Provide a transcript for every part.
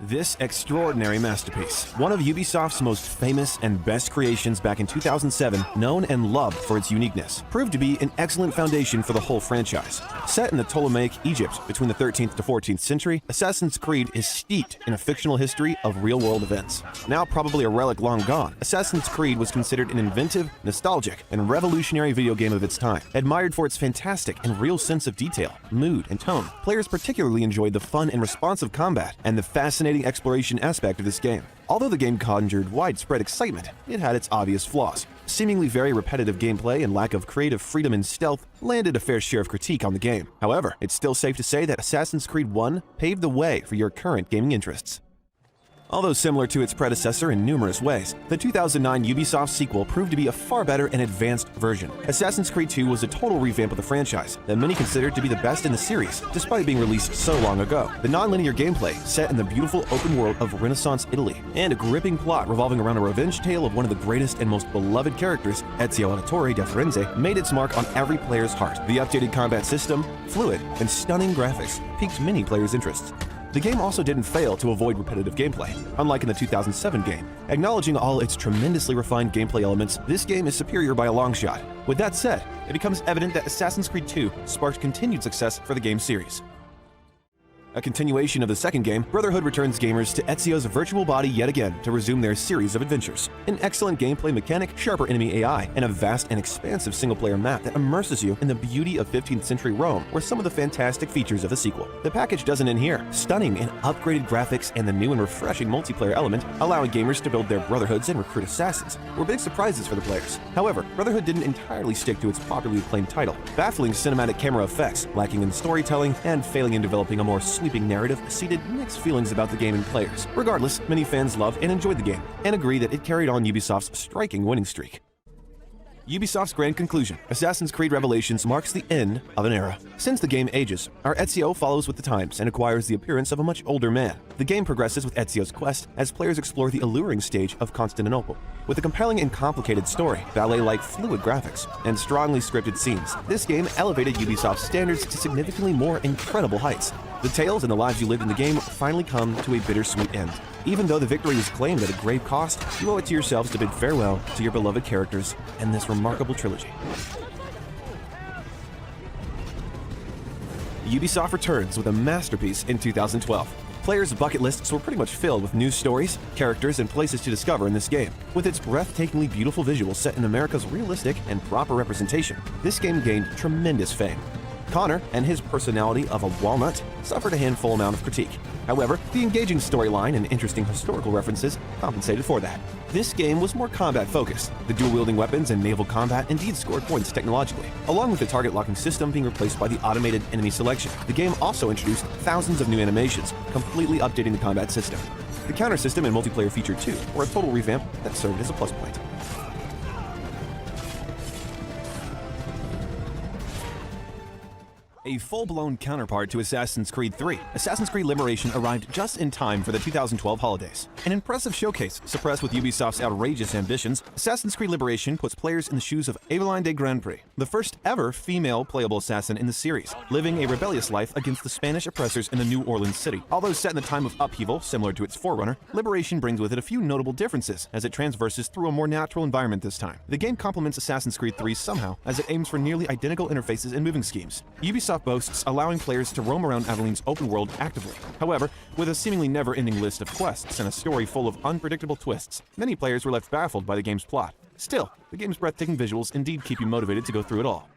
This extraordinary masterpiece, one of Ubisoft's most famous and best creations back in 2007, known and loved for its uniqueness, proved to be an excellent foundation for the whole franchise. Set in the Ptolemaic Egypt between the 13th to 14th century, Assassin's Creed is steeped in a fictional history of real-world events. Now probably a relic long gone, Assassin's Creed was considered an inventive, nostalgic, and revolutionary video game of its time. Admired for its fantastic and real sense of detail, mood, and tone, players particularly enjoyed the fun and responsive combat and the fascinating exploration aspect of this game. Although the game conjured widespread excitement, it had its obvious flaws. Seemingly very repetitive gameplay and lack of creative freedom and stealth landed a fair share of critique on the game. However, it's still safe to say that Assassin's Creed 1 paved the way for your current gaming interests. Although similar to its predecessor in numerous ways, the 2009 Ubisoft sequel proved to be a far better and advanced version. Assassin's Creed 2 was a total revamp of the franchise that many considered to be the best in the series, despite being released so long ago. The non-linear gameplay, set in the beautiful open world of Renaissance Italy, and a gripping plot revolving around a revenge tale of one of the greatest and most beloved characters, Ezio Auditore da Firenze, made its mark on every player's heart. The updated combat system, fluid, and stunning graphics piqued many players' interests. The game also didn't fail to avoid repetitive gameplay, unlike in the 2007 game. Acknowledging all its tremendously refined gameplay elements, this game is superior by a long shot. With that said, it becomes evident that Assassin's Creed 2 sparked continued success for the game series. A continuation of the second game, Brotherhood returns gamers to Ezio's virtual body yet again to resume their series of adventures. An excellent gameplay mechanic, sharper enemy AI, and a vast and expansive single-player map that immerses you in the beauty of 15th century Rome were some of the fantastic features of the sequel. The package doesn't end here. Stunning and upgraded graphics and the new and refreshing multiplayer element, allowing gamers to build their Brotherhoods and recruit assassins, were big surprises for the players. However, Brotherhood didn't entirely stick to its popularly acclaimed title. Baffling cinematic camera effects, lacking in storytelling, and failing in developing a more sweeping narrative seeded mixed feelings about the game and players. Regardless, many fans loved and enjoyed the game, and agree that it carried on Ubisoft's striking winning streak. Ubisoft's grand conclusion, Assassin's Creed Revelations marks the end of an era. Since the game ages, our Ezio follows with the times and acquires the appearance of a much older man. The game progresses with Ezio's quest as players explore the alluring stage of Constantinople. With a compelling and complicated story, ballet-like fluid graphics, and strongly scripted scenes, this game elevated Ubisoft's standards to significantly more incredible heights. The tales and the lives you lived in the game finally come to a bittersweet end. Even though the victory was claimed at a grave cost, you owe it to yourselves to bid farewell to your beloved characters and this remarkable trilogy. Ubisoft returns with a masterpiece in 2012. Players' bucket lists were pretty much filled with new stories, characters, and places to discover in this game. With its breathtakingly beautiful visuals set in America's realistic and proper representation, this game gained tremendous fame. Connor and his personality of a walnut suffered a handful amount of critique. However, the engaging storyline and interesting historical references compensated for that. This game was more combat-focused. The dual-wielding weapons and naval combat indeed scored points technologically, along with the target locking system being replaced by the automated enemy selection. The game also introduced thousands of new animations, completely updating the combat system. The counter system and multiplayer feature too were a total revamp that served as a plus point. A full-blown counterpart to Assassin's Creed 3, Assassin's Creed Liberation arrived just in time for the 2012 holidays. An impressive showcase, suppressed with Ubisoft's outrageous ambitions, Assassin's Creed Liberation puts players in the shoes of Eveline de Grandpré, the first ever female playable assassin in the series, living a rebellious life against the Spanish oppressors in the New Orleans city. Although set in the time of upheaval, similar to its forerunner, Liberation brings with it a few notable differences as it transverses through a more natural environment this time. The game complements Assassin's Creed 3 somehow, as it aims for nearly identical interfaces and moving schemes. Ubisoft boasts allowing players to roam around Aveline's open world actively. However, with a seemingly never-ending list of quests and a story full of unpredictable twists, many players were left baffled by the game's plot. Still, the game's breathtaking visuals indeed keep you motivated to go through it all.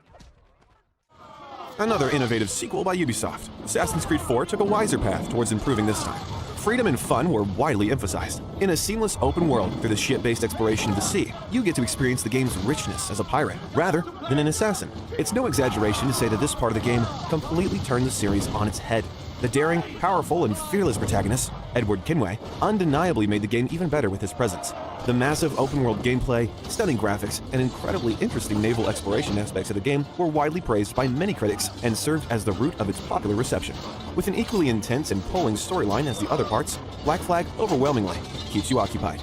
Another innovative sequel by Ubisoft, Assassin's Creed 4 took a wiser path towards improving this time. Freedom and fun were widely emphasized. In a seamless open world through the ship-based exploration of the sea, you get to experience the game's richness as a pirate, rather than an assassin. It's no exaggeration to say that this part of the game completely turned the series on its head. The daring, powerful, and fearless protagonist, Edward Kenway, undeniably made the game even better with his presence. The massive open-world gameplay, stunning graphics, and incredibly interesting naval exploration aspects of the game were widely praised by many critics and served as the root of its popular reception. With an equally intense and pulling storyline as the other parts, Black Flag overwhelmingly keeps you occupied.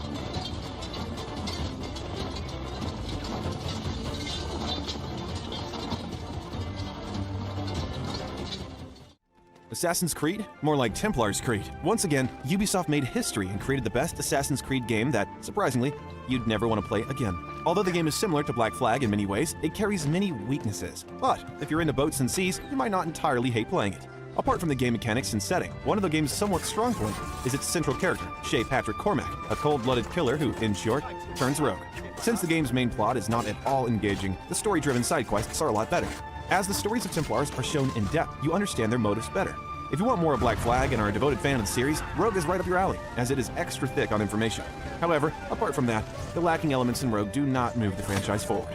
Assassin's Creed? More like Templar's Creed. Once again, Ubisoft made history and created the best Assassin's Creed game that, surprisingly, you'd never want to play again. Although the game is similar to Black Flag in many ways, it carries many weaknesses. But if you're into boats and seas, you might not entirely hate playing it. Apart from the game mechanics and setting, one of the game's somewhat strong point is its central character, Shay Patrick Cormac, a cold-blooded killer who, in short, turns rogue. Since the game's main plot is not at all engaging, the story-driven side quests are a lot better. As the stories of Templars are shown in depth, you understand their motives better. If you want more of Black Flag and are a devoted fan of the series, Rogue is right up your alley, as it is extra thick on information. However, apart from that, the lacking elements in Rogue do not move the franchise forward.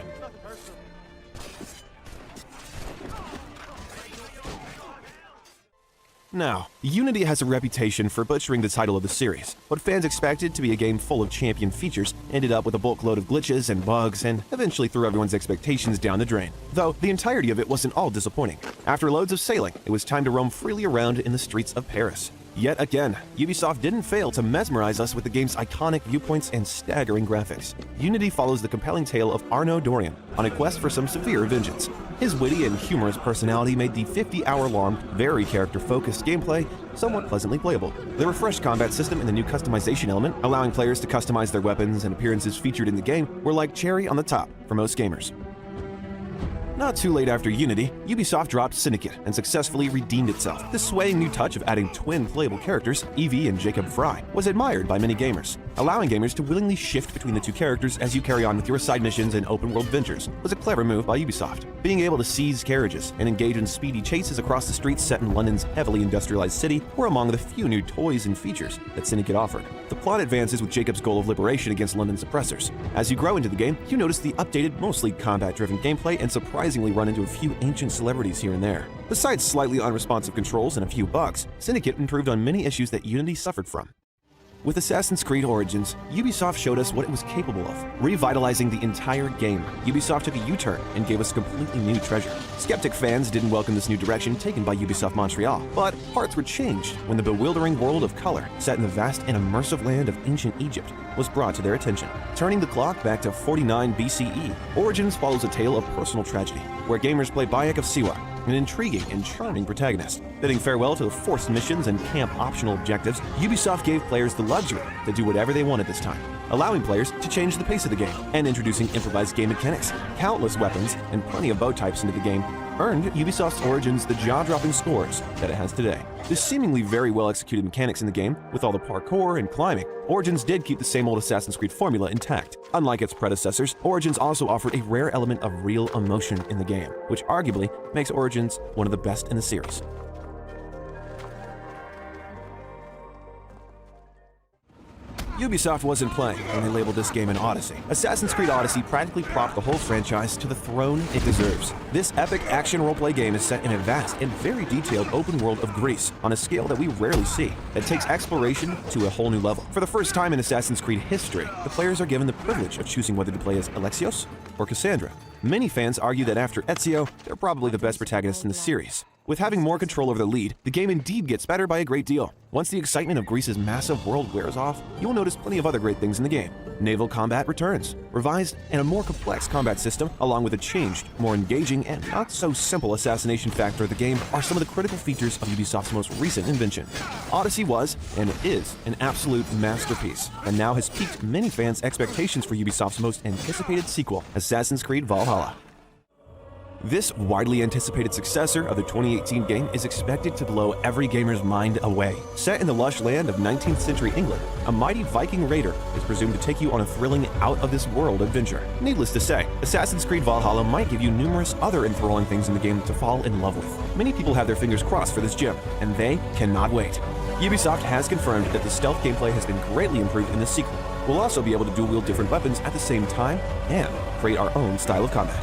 Now, Unity has a reputation for butchering the title of the series. What fans expected to be a game full of champion features ended up with a bulk load of glitches and bugs and eventually threw everyone's expectations down the drain. Though, the entirety of it wasn't all disappointing. After loads of sailing, it was time to roam freely around in the streets of Paris. Yet again, Ubisoft didn't fail to mesmerize us with the game's iconic viewpoints and staggering graphics. Unity follows the compelling tale of Arnaud Dorian on a quest for some severe vengeance. His witty and humorous personality made the 50-hour-long, very character-focused gameplay somewhat pleasantly playable. The refreshed combat system and the new customization element, allowing players to customize their weapons and appearances featured in the game, were like cherry on the top for most gamers. Not too late after Unity, Ubisoft dropped Syndicate and successfully redeemed itself. This swaying new touch of adding twin playable characters, Evie and Jacob Fry, was admired by many gamers. Allowing gamers to willingly shift between the two characters as you carry on with your side missions and open-world ventures was a clever move by Ubisoft. Being able to seize carriages and engage in speedy chases across the streets set in London's heavily industrialized city were among the few new toys and features that Syndicate offered. The plot advances with Jacob's goal of liberation against London's oppressors. As you grow into the game, you notice the updated, mostly combat-driven gameplay and surprisingly run into a few ancient celebrities here and there. Besides slightly unresponsive controls and a few bugs, Syndicate improved on many issues that Unity suffered from. With Assassin's Creed Origins, Ubisoft showed us what it was capable of, revitalizing the entire game. Ubisoft took a U-turn and gave us a completely new treasure. Skeptic fans didn't welcome this new direction taken by Ubisoft Montreal, but hearts were changed when the bewildering world of color, set in the vast and immersive land of ancient Egypt, was brought to their attention. Turning the clock back to 49 BCE, Origins follows a tale of personal tragedy, where gamers play Bayek of Siwa, an intriguing and charming protagonist. Bidding farewell to the forced missions and camp optional objectives, Ubisoft gave players the luxury to do whatever they wanted this time, allowing players to change the pace of the game and introducing improvised game mechanics, countless weapons, and plenty of boat types into the game earned Ubisoft's Origins the jaw-dropping scores that it has today. The seemingly very well-executed mechanics in the game, with all the parkour and climbing, Origins did keep the same old Assassin's Creed formula intact. Unlike its predecessors, Origins also offered a rare element of real emotion in the game, which arguably makes Origins one of the best in the series. Ubisoft wasn't playing when they labeled this game an Odyssey. Assassin's Creed Odyssey practically propped the whole franchise to the throne it deserves. This epic action roleplay game is set in a vast and very detailed open world of Greece on a scale that we rarely see, that takes exploration to a whole new level. For the first time in Assassin's Creed history, the players are given the privilege of choosing whether to play as Alexios or Cassandra. Many fans argue that after Ezio, they're probably the best protagonist in the series. With having more control over the lead, the game indeed gets better by a great deal. Once the excitement of Greece's massive world wears off, you will notice plenty of other great things in the game. Naval combat returns, revised and a more complex combat system, along with a changed, more engaging, and not so simple assassination factor of the game are some of the critical features of Ubisoft's most recent invention. Odyssey was, and is, an absolute masterpiece, and now has piqued many fans' expectations for Ubisoft's most anticipated sequel, Assassin's Creed Valhalla. This widely anticipated successor of the 2018 game is expected to blow every gamer's mind away. Set in the lush land of 19th century England, a mighty Viking raider is presumed to take you on a thrilling out-of-this-world adventure. Needless to say, Assassin's Creed Valhalla might give you numerous other enthralling things in the game to fall in love with. Many people have their fingers crossed for this gem, and they cannot wait. Ubisoft has confirmed that the stealth gameplay has been greatly improved in the sequel. We'll also be able to dual-wield different weapons at the same time and create our own style of combat.